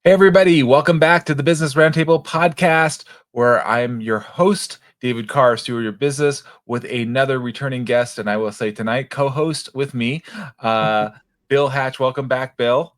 Hey, everybody. Welcome back to the Business Roundtable Podcast, where I'm your host, David Carr, steward of your business, with another returning guest. And I will say tonight, co-host with me, Bil Hatch. Welcome back, Bill.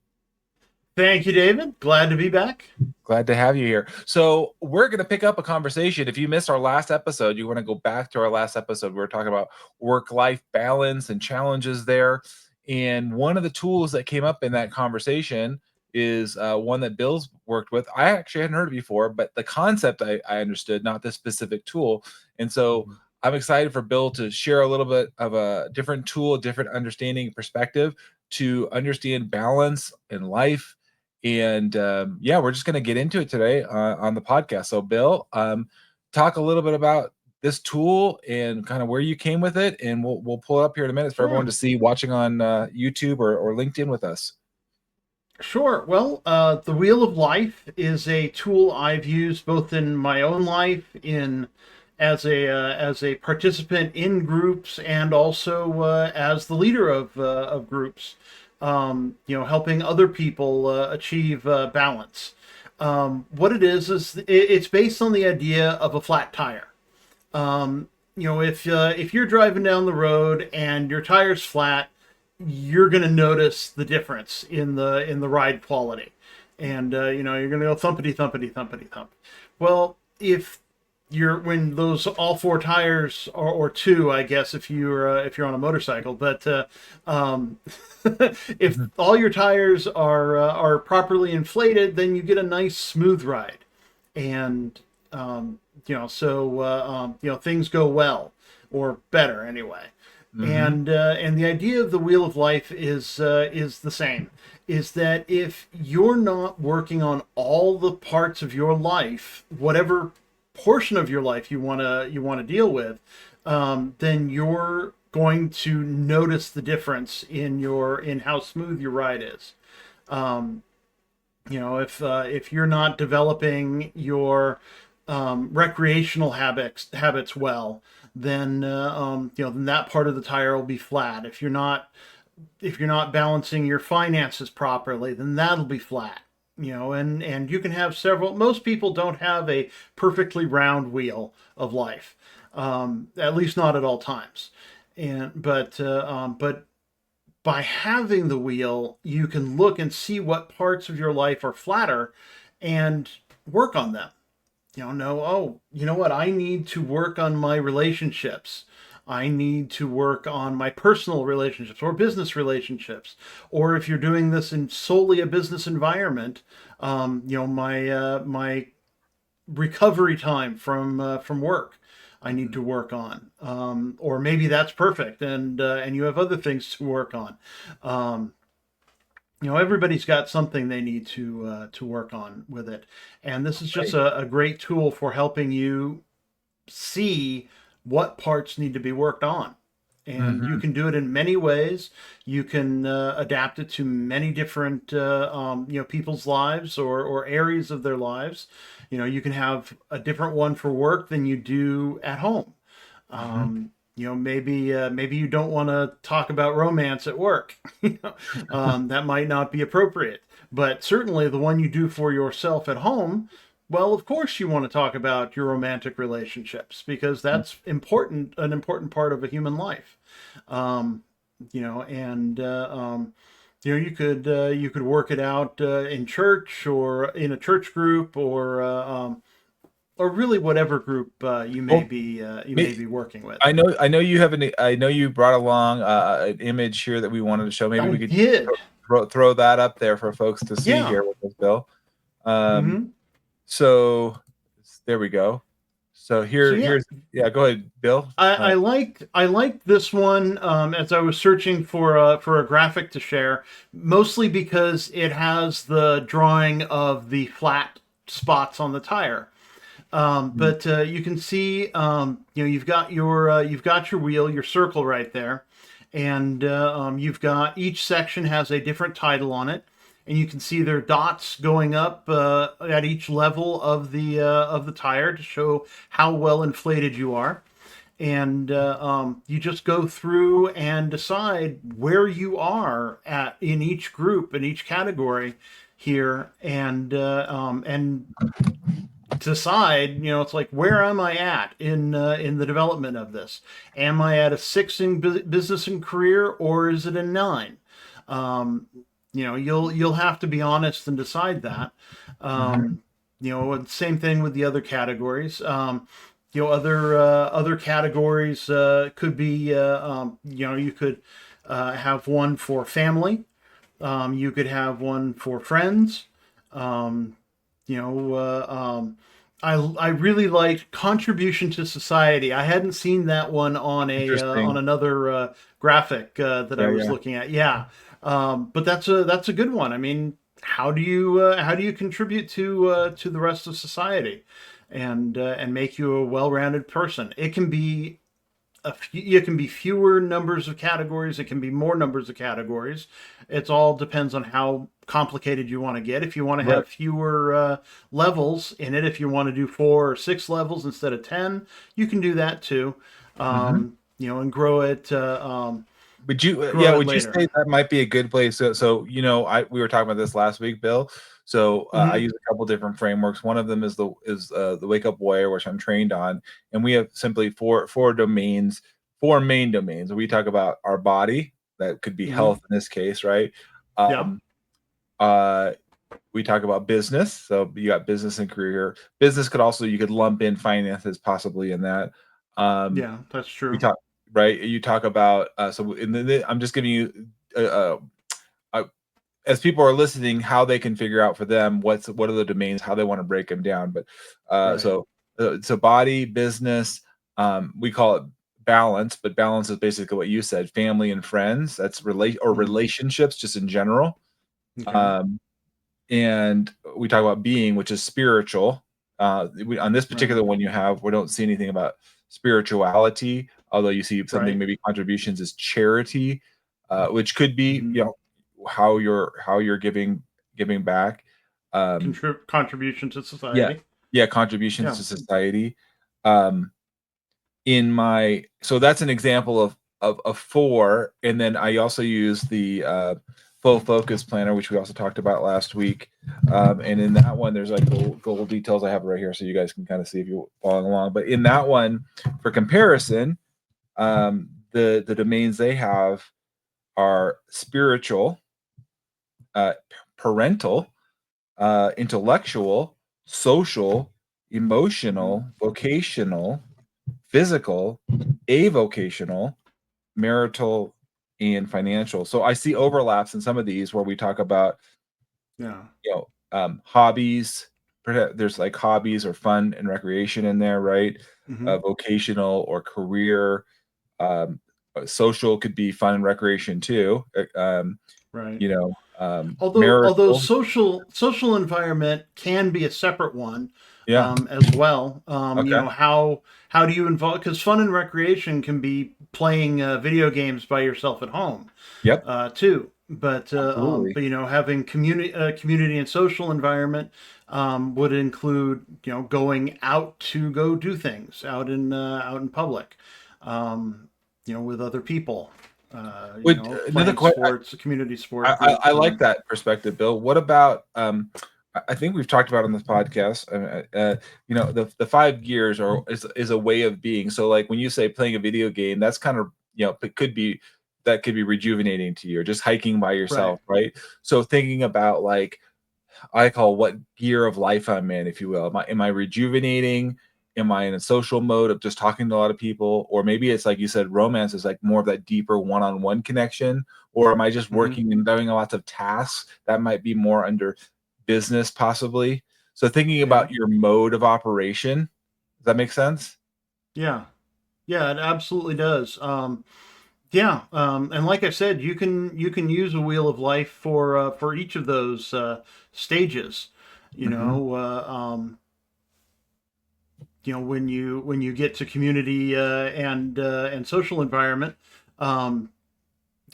Thank you, David. Glad to be back. Glad to have you here. So we're going to pick up a conversation. If you missed our last episode, you want to go back to our last episode. We were talking about work-life balance and challenges there. And one of the tools that came up in that conversation is one that Bill's worked with. I actually hadn't heard it before, but the concept I understood, not this specific tool. And so I'm excited for Bill to share a little bit of a different tool, a different understanding perspective to understand balance in life. And we're just going to get into it today on the podcast. So, Bill, talk a little bit about this tool and kind of where you came with it, and we'll pull it up here in a minute for everyone to see watching on YouTube or LinkedIn with us. Sure. Well, the Wheel of Life is a tool I've used both in my own life, as a participant in groups, and also as the leader of groups. Helping other people achieve balance. What it is it's based on the idea of a flat tire. If you're driving down the road and your tire's flat, you're going to notice the difference in the ride quality, and you're going to go thumpity thumpity thumpity thump. Well, when those all four tires, or two, I guess, if you're on a motorcycle, but if all your tires are properly inflated, then you get a nice smooth ride, and things go well, or better anyway. And the idea of the Wheel of Life is the same. Is that if you're not working on all the parts of your life, whatever portion of your life you want to deal with, then you're going to notice the difference in how smooth your ride is. If you're not developing your recreational habits well, then then that part of the tire will be flat. If you're not balancing your finances properly, then that'll be flat. And you can have several. Most people don't have a perfectly round wheel of life, at least not at all times. But by having the wheel, you can look and see what parts of your life are flatter and work on them. You know what? I need to work on my relationships. I need to work on my personal relationships or business relationships. Or if you're doing this in solely a business environment, my recovery time from work, I need to work on. Or maybe that's perfect, and you have other things to work on. Everybody's got something they need to work on with it, and this is just a great tool for helping you see what parts need to be worked on. And you can do it in many ways. You can adapt it to many different people's lives, or areas of their lives. You can have a different one for work than you do at home. Maybe you don't want to talk about romance at work. That might not be appropriate. But certainly the one you do for yourself at home, well, of course you want to talk about your romantic relationships, because that's an important part of a human life. You could work it out in church, or in a church group, or really whatever group you may be working with. I know you have I know you brought along an image here that we wanted to show. Maybe we could throw that up there for folks to see here with us, Bill. So there we go. So here's go ahead, Bill. I liked this one as I was searching for a graphic to share, mostly because it has the drawing of the flat spots on the tire. But you can see, you've got your wheel, your circle right there, and you've got, each section has a different title on it, and you can see there are dots going up at each level of the tire to show how well inflated you are. And you just go through and decide where you are in each group, in each category, here, and decide, it's like, where am I at in the development of this? Am I at a 6 in business and career, or is it a 9? Um, you'll have to be honest and decide that. Mhm. Same thing with the other categories. Other categories could be, you could have one for family. You could have one for friends. Um, you know, I really liked contribution to society. I hadn't seen that one on Interesting. another graphic that I Yeah, was yeah. looking at. Yeah, but that's a good one. I mean, how do you contribute to the rest of society, and make you a well-rounded person? It can be fewer numbers of categories. It can be more numbers of categories. It all depends on how complicated you want to get. If you want to Right. have fewer levels in it, if you want to do 4 or 6 levels instead of 10, you can do that too. Mhm. And grow it. Yeah, Grow it would you later. say that might be a good place? So, I we were talking about this last week, Bill. So, I Hmm. use a couple different frameworks. One of them is the Wake Up Warrior, which I'm trained on, and we have simply four domains, four main domains. We talk about our body, that could be Hmm. health in this case, right? Yeah. Um, uh, we talk about business, so you got business and career. Business could also, you could lump in finances possibly in that. Um, Yeah. That's we true. talk right. You talk about so in I'm just giving you uh, uh, uh, as people are listening, how they can figure out for them what are the domains, how they want to break them down. But Right. so body, business, we call it balance, but balance is basically what you said, family and friends. That's Hmm. relationships just in general. Okay. Um, and we talk about being, which is spiritual. On this Right. particular one, we don't see anything about spirituality, although you see something Right. maybe contributions is charity, which could be Hmm. how you're giving back. Um, Contribution to yeah, society. yeah, contributions Yeah. to society. Um, so that's an example of four, and then I also use the full focus planner, which we also talked about last week. And in that one, there's like goal details. I have it right here, so you guys can kind of see if you're following along. But in that one, for comparison, the domains they have are spiritual, parental, intellectual, social, Hmm. emotional, vocational, physical, avocational, marital, and financial. So I see overlaps in some of these where we talk about, Yeah. hobbies. There's like hobbies or fun and recreation in there, right? Hmm. Vocational or career. Social could be fun and recreation too. Right. Although Marital. social environment can be a separate one, Yeah. as well. Okay. How do you involve? Because fun and recreation can be playing video games by yourself at home, Yep. too. But Absolutely. having community and social environment would include, going out to go do things out in public, with other people. Another Playing question. sports, community I, sport I, I groups, like and that perspective, Bill. What about I think we've talked about on this podcast, the 5 gears is a way of being. So like when you say playing a video game, that's kind of, that could be rejuvenating to you, or just hiking by right. yourself, right? So thinking about like, I call what gear of life I'm in, if you will. Am I rejuvenating? Am I in a social mode of just talking to a lot of people? Or maybe it's like you said, romance is like more of that deeper one-on-one connection. Or am I just Hmm. working and doing lots of tasks that might be more under business, possibly? So thinking Yeah. about your mode of operation, does that make sense? Yeah. Yeah, it absolutely does. Yeah, and like I said, you can use a wheel of life for each of those stages. You Hmm. know, when you get to community and social environment, um,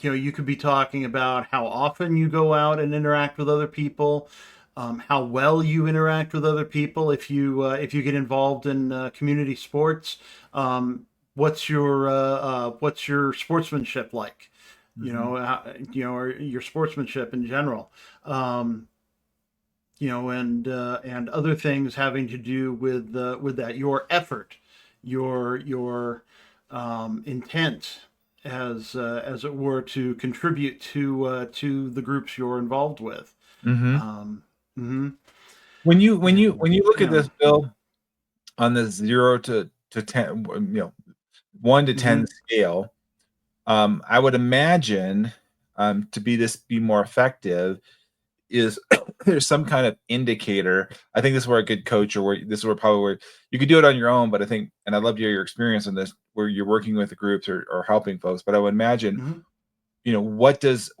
you could be talking about how often you go out and interact with other people, how well you interact with other people. If you get involved in community sports, um, what's your sportsmanship like? Hmm. Or your sportsmanship in general. Um, and other things having to do with that, your effort, your intent, as it were, to contribute to the groups you're involved with. Mm-hmm. Um, mhm. When you look at Yeah. this, Bill, on the 0 to 10, 1 to 10 Hmm. scale, I would imagine, to be more effective, is there's some kind of indicator. I think this is where a good coach, or where this is where probably where you could do it on your own, but I think, and I'd love to hear your experience on this, where you're working with the groups, or helping folks. But I would imagine, Hmm. what does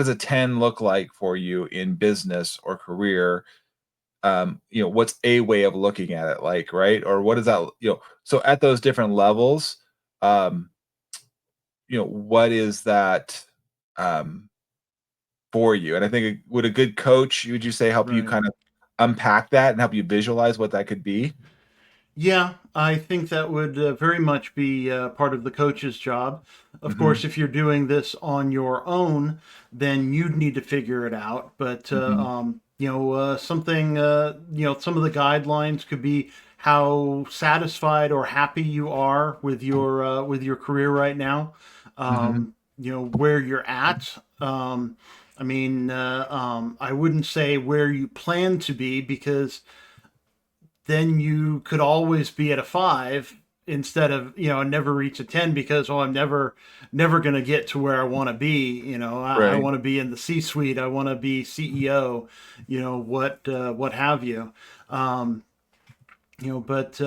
a 10 look like for you in business or career? What's a way of looking at it like, right? Or what is that, so at those different levels, um, what is that, um, for you? And I think, would a good coach, would you say, help you Right. kind of unpack that and help you visualize what that could be? Yeah, I think that would very much be part of the coach's job. Of course, Mhm, if you're doing this on your own, then you'd need to figure it out. But mhm, something, some of the guidelines could be how satisfied or happy you are with your career right now. mhm, Where you're at. I wouldn't say where you plan to be, because then you could always be at a 5 instead of, never reach a 10, because, I'm never going to get to where I want to be. I right, want to be in the C suite. I want to be CEO, what have you. Um, but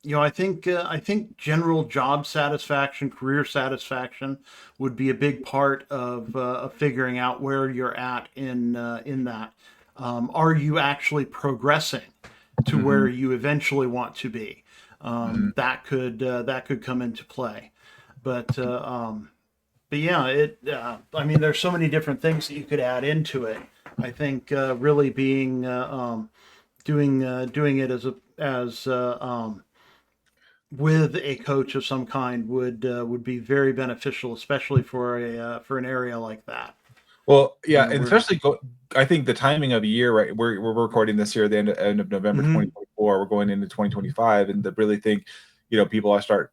I think general job satisfaction, career satisfaction would be a big part of figuring out where you're at in that. Are you actually progressing to where mhm, you eventually want to be? mhm, That could come into play. But yeah, there's so many different things that you could add into it. I think really being doing it as with a coach of some kind would be very beneficial, especially for an area like that. well, yeah, and Where. especially I think the timing of a year, right? We're recording this here at the end of November Hmm. 2024. We're going into 2025, and to really think, people are start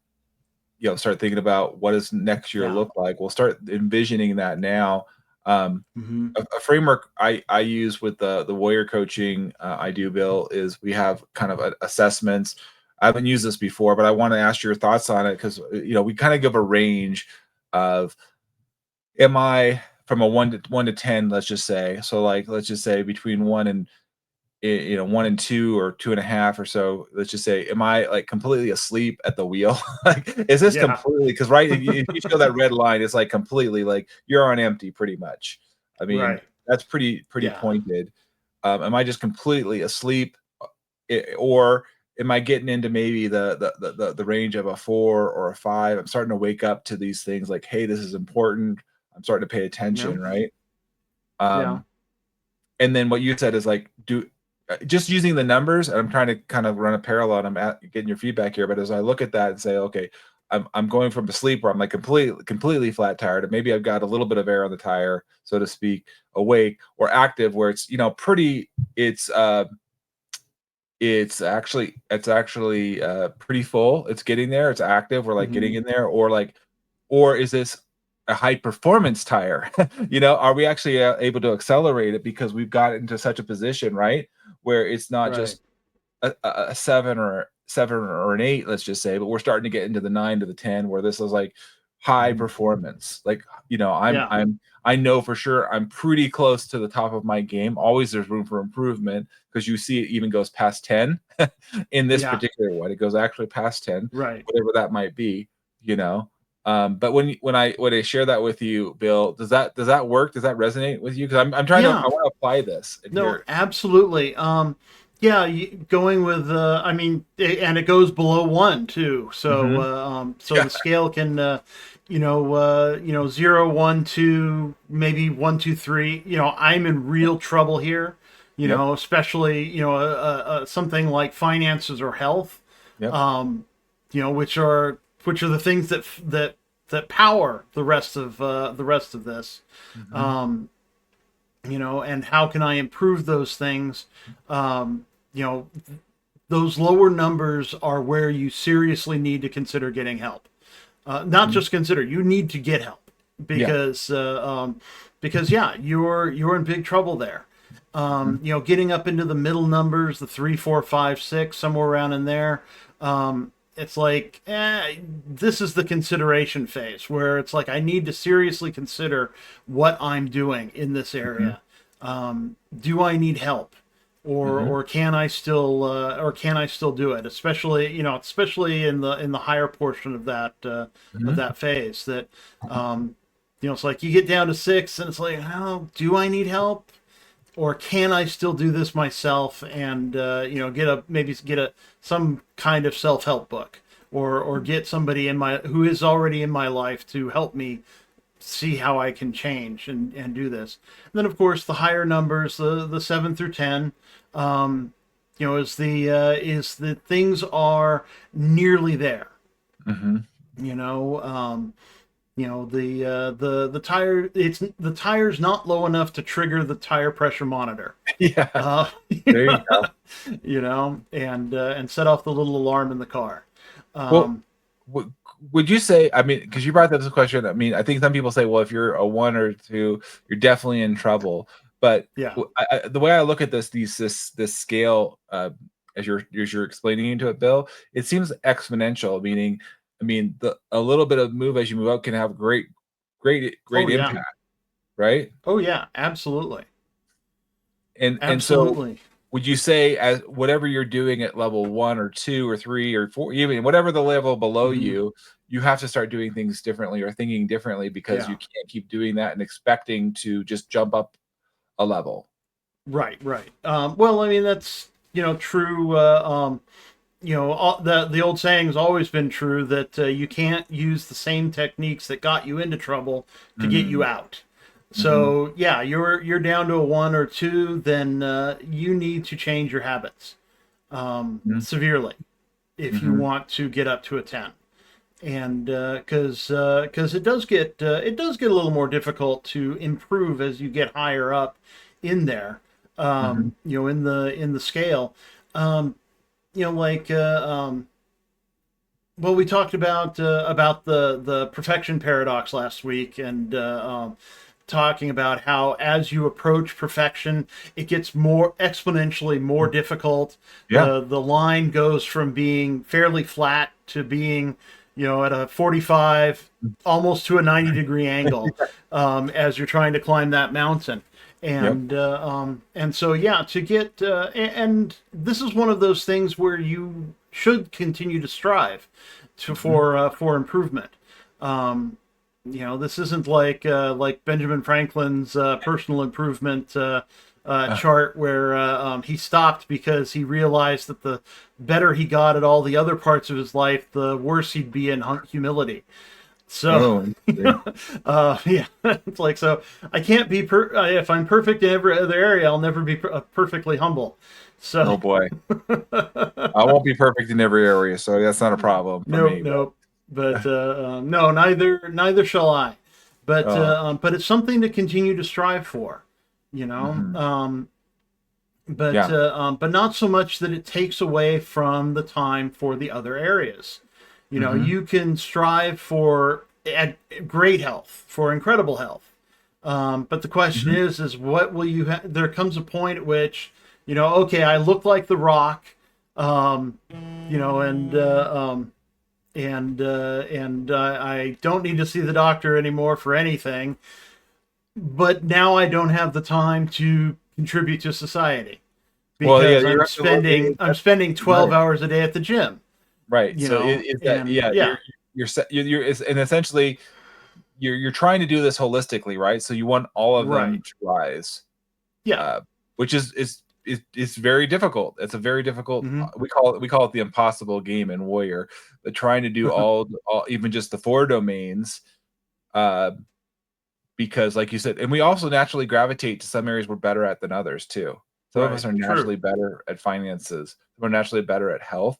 thinking about what does next year Yeah. look like. We'll start envisioning that now. Um, Hmm. a framework I use with the warrior coaching, I do, Bill, is we have kind of assessments. I haven't used this before, but I want to ask your thoughts on it, because we kind of give a range of, am I from a 1 to 10, let's just say. So, like, let's just say between 1 and 2, or 2.5 or so, let's just say, am I, like, completely asleep at the wheel? Like, is this Yeah. completely, because, right, if you show that red line, it's like completely, like, you're on empty pretty much. I mean, Right. that's pretty Yeah. pointed. Am I just completely asleep, or am I getting into maybe the range of a 4 or a 5? I'm starting to wake up to these things, like, hey, this is important. I'm starting to pay Yeah. attention, right? Yeah. Um, and then what you said is, like, just using the numbers, and I'm trying to kind of run a parallel, and getting your feedback here. But as I look at that and say, okay, I'm going from a sleep where I'm, like, completely flat tired, and maybe I've got a little bit of air on the tire, so to speak, awake, or active, where it's, pretty, it's actually pretty full. It's getting there. It's active. We're, like, getting Hmm. in there, or is this a high performance tire? Are we actually able to accelerate it because we've got into such a position, right, where it's not Right. just a 7 or an 8, let's just say, but we're starting to get into the 9 to the 10, where this is, like, high Hmm. performance. Like, I'm Yeah. I'm I know for sure I'm pretty close to the top of my game. Always there's room for improvement, because you see it even goes past 10 in this Yeah. particular one. It goes actually past 10, Right. whatever that might be, you know. But when I share that with you, Bill, does that work? Does that resonate with you? Because I'm trying to I Yeah. want to apply this and No, hear. absolutely. Yeah, going with, and it goes below 1 too. So, Mhm. so Yeah. the scale can, 0, 1, 2, maybe 1, 2, 3. I'm in real trouble here. Yep. Especially, something like finances or health, Yep. um, which are the things that power the rest of this. Mhm. Um, and how can I improve those things? You know, those lower numbers are where you seriously need to consider getting help. Not Mhm. just consider, you need to get help Yeah. because yeah, you're in big trouble there. Mhm. Getting up into the middle numbers, the 3, 4, 5, 6, somewhere around in there. It's like, this is the consideration phase where it's like I need to seriously consider what I'm doing in this Mhm. area. Do I need help? Mhm. Or can I still do it? Especially in the higher portion of Mhm. that phase. It's like you get down to 6, and it's like, oh, do I need help, or can I still do this myself? And get a some kind of self help book, or get somebody who is already in my life to help me see how I can change and do this. And then, of course, the higher numbers, the 7 through 10, is the things are nearly there. Mhm. You know, the tire. It's the tire's not low enough to trigger the tire pressure monitor. Yeah. Uh, There you go. and set off the little alarm in the car. Well, Um, would would you say, I mean, because you brought up this question, I mean, I think some people say, well, if you're a 1 or 2, you're definitely in trouble. But yeah. the way I look at this scale, as you're explaining into it, Bill, it seems exponential, meaning, I mean, the a little bit of move as you move up can have great Oh yeah. impact, right? Oh yeah. Absolutely. And so Absolutely. would you say, as whatever you're doing at level 1 or 2 or 3 or 4, even whatever the level below Hmm. you, you have to start doing things differently or thinking differently, because you Yeah. can't keep doing that and expecting to just jump up a level. Right. Right. Well, I mean that's true. The old saying's always been true that you can't use the same techniques that got you into trouble to get you Mm, out. mhm, So yeah, you're down to a 1 or 2, then you need to change your habits mhm, severely if you mhm, want to get up to a 10. And because it does get a little more difficult to improve as you get higher up in there, mhm. in the scale. Um, like well, we talked about the perfection paradox last week, and talking about how as you approach perfection, it gets more exponentially more difficult. Yeah. The line goes from being fairly flat to being, at a 45, almost to a 90-degree angle, as you're trying to climb that mountain. Yep. And so yeah, to get and this is one of those things where you should continue to strive Mhm. for improvement. Um, this isn't like Benjamin Franklin's personal improvement Uh, chart where he stopped because he realized that the better he got at all the other parts of his life, the worse he'd be in humility. So, oh, interesting. yeah, it's like, so I can't be if I'm perfect in every other area, I'll never be perfectly humble. So, Oh boy. I won't be perfect in every area, so that's not a problem for nope, me, but nope. But no, neither shall I. oh, But it's something to continue to strive for, you know. mhm. But Yeah. but not so much that it takes away from the time for the other areas. Mhm. You can strive for great health, for incredible health. But the question Mhm. is what will you? There comes a point at which, okay, I look like the Rock, um, you know, and I don't need to see the doctor anymore for anything. But now I don't have the time to contribute to society Well, yeah, because you're at the low I'm spending 12 right. hours a day at the gym. Right. So is that, And yeah, yeah, you're is and essentially you're trying to do this holistically, right? So you want all of right, them to rise, yeah, uh, which is very difficult. It's a very difficult, hmm we call it the impossible game in Warrior, but trying to do all even just the 4 domains, uh, because like you said, and we also naturally gravitate to some areas we're better at than others too. Some of us right, are true, naturally better at finances, we're naturally better at health,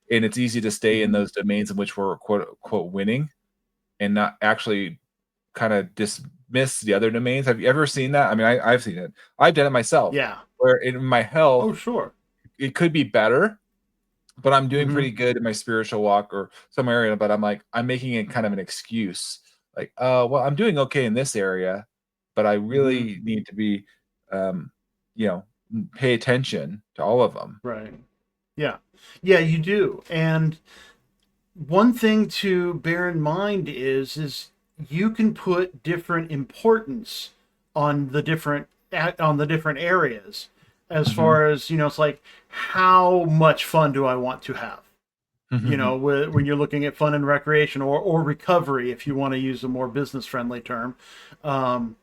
and it's easy to stay in hmm those domains in which we're quote unquote winning and not actually kind of dismiss the other domains. Have you ever seen that? I mean, I've seen it. I've done it myself. Yeah. Where in my health, Oh, sure. it could be better, but I'm doing Mm-hmm. pretty good in my spiritual walk or some area. But I'm making it kind of an excuse. Like, well, I'm doing okay in this area, but I Mm-hmm. really need to be, um, pay attention to all of them. Right. Yeah. Yeah, you do. And one thing to bear in mind is you can put different importance on the different areas as Mhm. far as, it's like, how much fun do I want to have? When you're looking at fun and recreation, or recovery, if you want to use a more business friendly term. um,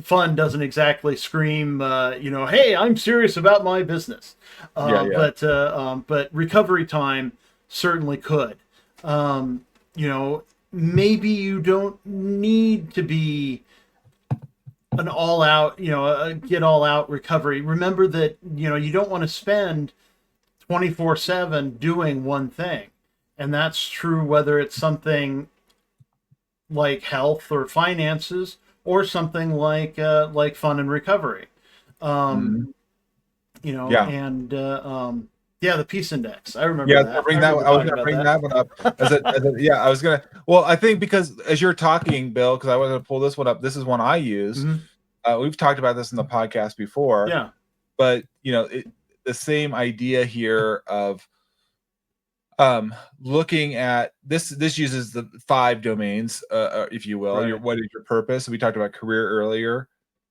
Fun doesn't exactly scream, hey, I'm serious about my business. Yeah, yeah. But recovery time certainly could. Um, you know, Maybe you don't need to be an all out, a get all out recovery. Remember that, you don't want to spend 24/7 doing one thing. And that's true whether it's something like health or finances, or something like fun and recovery. Um, Mhm. Yeah. and yeah, the peace index. I Yeah, remember I was gonna that. bring I that remember I was talking gonna about bring that. that one up yeah, I was gonna well, I think because as you're talking, Bill, because I was gonna pull this one up, this is one I use. Hmm. We've talked about this in the podcast before, Yeah. but the same idea here of looking at this uses the 5 domains, if you will. Right. What is your purpose? We talked about career earlier,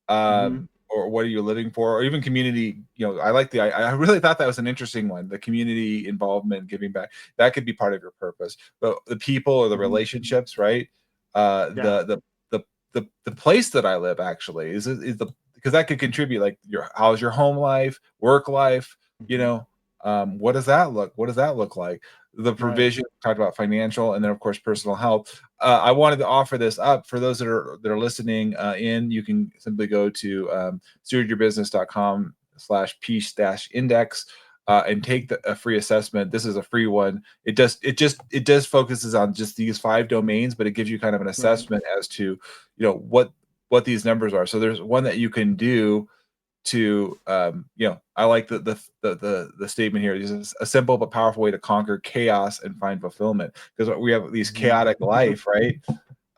Hmm. or what are you living for, or even community. I like I really thought that was an interesting one. The community involvement, giving back, that could be part of your purpose. But the people or the Hmm. relationships, right? Uh, Yeah. the place that I live actually is the because that could contribute. Like how's your home life, work life, you Hmm. know, what does that look like? The Right. provision, talked about financial, and then of course personal health. I wanted to offer this up for those that are listening in. You can simply go to stewardyourbusiness.com/peace-index and take a free assessment. This is a free one. It does focuses on just these 5 domains, but it gives you kind of an Right. assessment as to what these numbers are. So there's one that you can do to I like the statement here. This is a simple but powerful way to conquer chaos and find fulfillment, because we have these Hmm. chaotic life, right?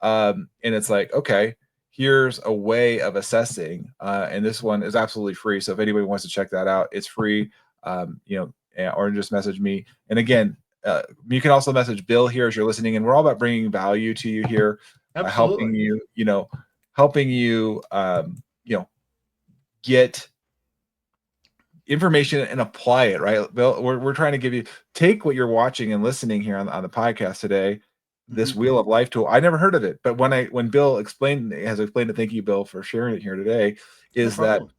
And it's like, okay, here's a way of assessing, and this one is absolutely free. So if anybody wants to check that out, it's free. Or just message me. And again, you can also message Bill here as you're listening, and we're all about bringing value to you here, Absolutely. helping you, helping you, get information and apply it, right? Bill, we're trying to take what you're watching and listening here on the podcast today, Hmm. this Wheel of Life tool. I never heard of it, but when Bill has explained it, thank you, Bill, for sharing it here today, No is that problem.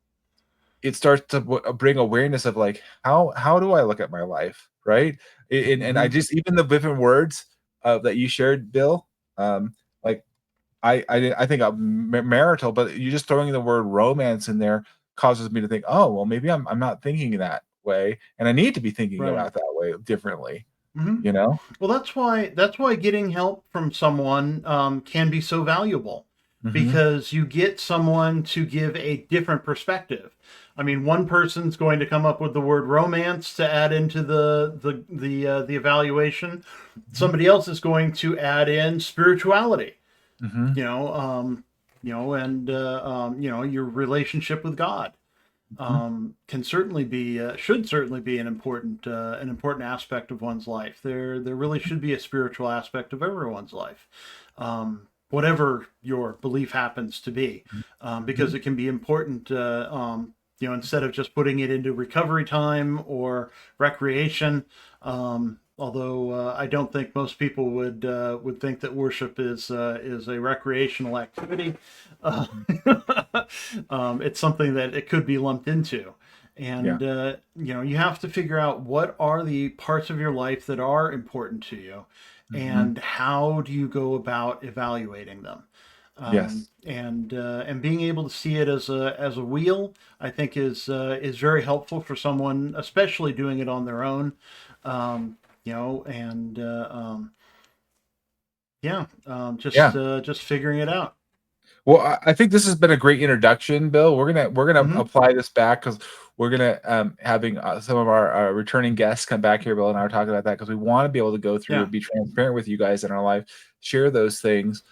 it starts to bring awareness of like how do I look at my life, right? And I Hmm. just, even the different words that you shared, Bill, like I think of marital, but you just throwing the word romance in there causes me to think, oh well, maybe I'm not thinking that way, and I need to be thinking Right. about that way differently. Hmm. You know? Well, that's why getting help from someone can be so valuable, Hmm. because you get someone to give a different perspective. I mean, one person's going to come up with the word romance to add into the evaluation. Somebody else is going to add in spirituality. Hmm. And your relationship with God Hmm. can certainly be should certainly be an important aspect of one's life. There really should be a spiritual aspect of everyone's life, whatever your belief happens to be, Hmm. because it can be important. Instead of just putting it into recovery time or recreation. Although I don't think most people would think that worship is a recreational activity. Uh, it's something that it could be lumped into. Yeah. And you have to figure out what are the parts of your life that are important to you, Hmm. and how do you go about evaluating them. Yes. And being able to see it as a wheel, I think is very helpful for someone, especially doing it on their own. And Yeah. Yeah. Just figuring it out. Well, I think this has been a great introduction, Bill. We're gonna Hmm. apply this back because we're gonna having some of our returning guests come back here. Bill and I are talking about that because we want to be able to go through Yeah. and be transparent with you guys in our life, share those things.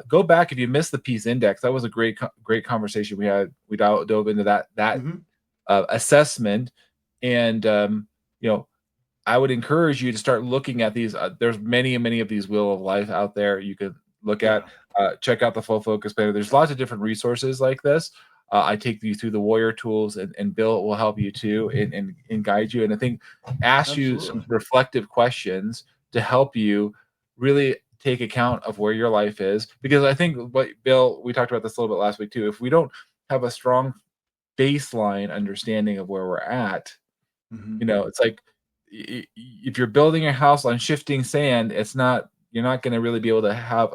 Go back if you missed the peace index. That was a great conversation we had. We dove into that Hmm. assessment, and you know, I would encourage you to start looking at these. There's many of these wheel of life out there you could look at. Yeah. Check out the full focus planner. There's lots of different resources like this. I take you through the warrior tools, and Bill will help you too and guide you. And I think ask you some Absolutely. reflective questions to help you really take account of where your life is. Because I think what Bill, we talked about this a little bit last week too. If we don't have a strong baseline understanding of where we're at, Hmm. it's like if you're building a house on shifting sand, you're not going to really be able to have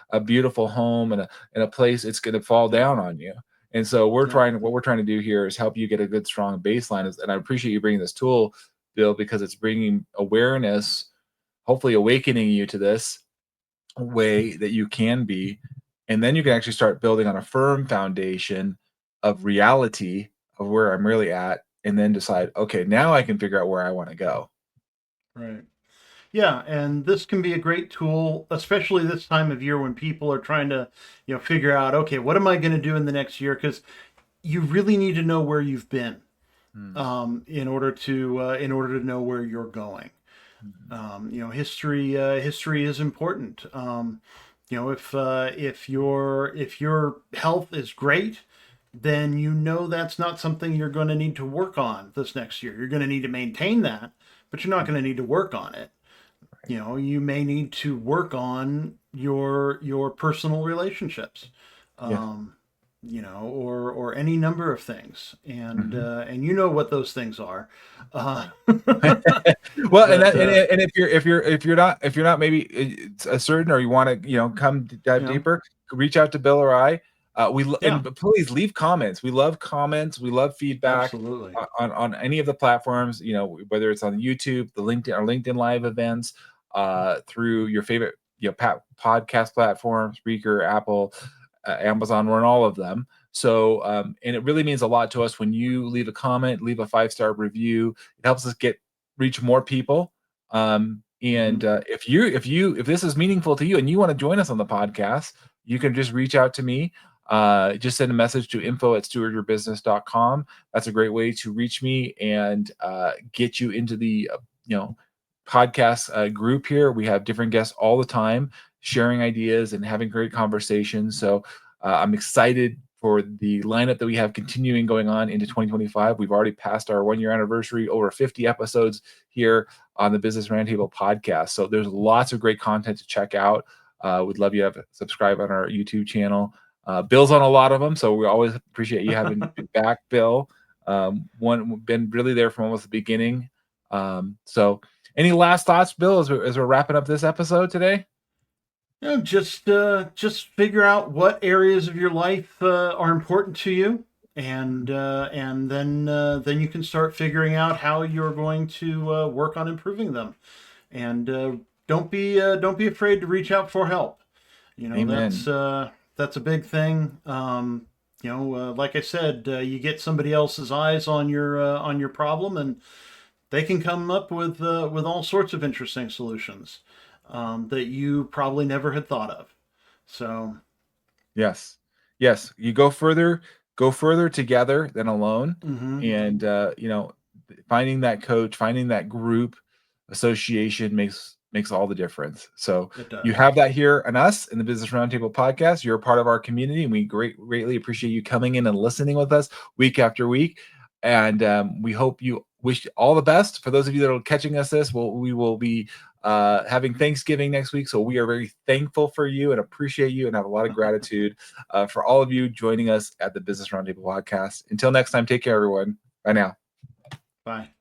a beautiful home and a place. It's going to fall Yeah. down on you. And so Yeah. what we're trying to do here is help you get a good, strong baseline. And I appreciate you bringing this tool, Bill, because it's bringing awareness, hopefully awakening you to this way that you can be. And then you can actually start building on a firm foundation of reality of where I'm really at, and then decide, okay, now I can figure out where I want to go. Right. Yeah, and this can be a great tool, especially this time of year when people are trying to, figure out, okay, what am I going to do in the next year? Because you really need to know where you've been, Mm, in order to know where you're going. mhm. History is important. If your health is great, then that's not something you're going to need to work on this next year. You're going to need to maintain that, but you're not going to need to work on it. Right. You may need to work on your personal relationships, Yeah. um, or any number of things, and Mhm. what those things are. Uh, Well, and but if you're not maybe a certain, or you want to come dive you know, deeper, reach out to Bill or I. yeah, And please leave comments. We love comments. We love feedback absolutely, on any of the platforms. Whether it's on YouTube, the LinkedIn or LinkedIn Live events, through your favorite podcast platforms, Spreaker, Apple, Amazon. We're in all of them. So, and it really means a lot to us when you leave a comment, leave a 5-star review. It helps us reach more people. hmm And if this is meaningful to you and you want to join us on the podcast, you can just reach out to me. Just send a message to info@stewardyourbusiness.com. That's a great way to reach me and get you into the podcast group here. We have different guests all the time sharing ideas and having great conversations. So I'm excited for the lineup that we have continuing going on into 2025. We've already passed our 1-year anniversary, over 50 episodes here on the Business Roundtable podcast. So there's lots of great content to check out. We'd love you to subscribe on our YouTube channel. Bill's on a lot of them, so we always appreciate you having been back, Bill. Been really there from almost the beginning. So any last thoughts, Bill, as we're wrapping up this episode today? just figure out what areas of your life are important to you, and then you can start figuring out how you're going to work on improving them. And don't be afraid to reach out for help. Amen. That's a big thing. Like I said, you get somebody else's eyes on your problem, and they can come up with all sorts of interesting solutions that you probably never had thought of. So, Yes. Yes. You go further together than alone. hmm And finding that coach, finding that group association makes all the difference. So it you does. have that here on us in the Business Roundtable podcast. You're a part of our community, and we greatly appreciate you coming in and listening with us week after week. And we hope you wish all the best. For those of you that are catching us we will be having Thanksgiving next week. So we are very thankful for you and appreciate you and have a lot of gratitude for all of you joining us at the Business Roundtable podcast. Until next time, take care, everyone. Bye now. Bye.